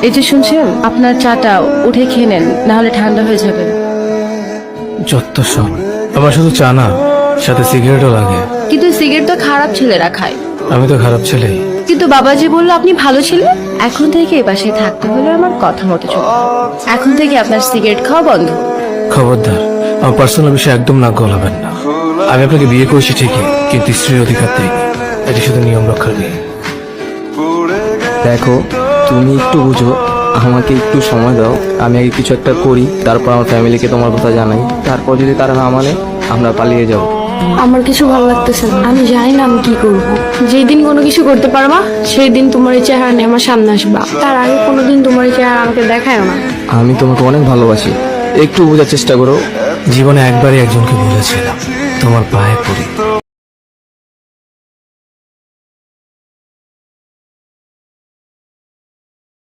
এই যে শুনছেন, আপনার চাটা উঠে খেয়ে নেন, না হলে ঠান্ডা হয়ে যাবে। যত সব আমার শুধু চা না, সাথে সিগারেটও লাগে। কিন্তু সিগারেট তো খারাপ ছেলেরা খায়। আমি তো খারাপ ছেলেই। কিন্তু বাবাজি বললো আপনি ভালো ছিলেন। এখন থেকে এই বাসায় থাকতে হলে আমার কথা মতো চলবে। এখন থেকে আপনার সিগারেট খাওয়া বন্ধ। খবরদার, আমার পার্সোনাল বিষয়ে একদম নাক গলাবেন না। আমি আপনাকে বিয়ে করেছি ঠিকই, কিন্তু স্ত্রীর অধিকার দেই। এটি শুধু নিয়ম রক্ষার বিয়ে। দেখো, তুমি একটু বুঝো, আমাকে একটু সময় দাও। আমি আগে কিছু একটা করি, তারপর আমার ফ্যামিলিকে তোমার কথা জানাই। তারপর যদি তারা না মানে, আমরা পালিয়ে যাব। আমার কিছু ভালো লাগতেছে না। আমি জানি না আমি কি করব। যেই দিন কোনো কিছু করতে পারবা সেই দিন তোমার এই চেহারা নিয়ে আমার সামনে আসবা। তার আগে কোনোদিন তোমার এই চেহারা আমাকে দেখায় না। আমি তোমাকে অনেক ভালোবাসি, একটু বোঝার চেষ্টা করো। জীবনে একবারই একজনকে বলেছিলাম, তোমার পায়ে পড়ি।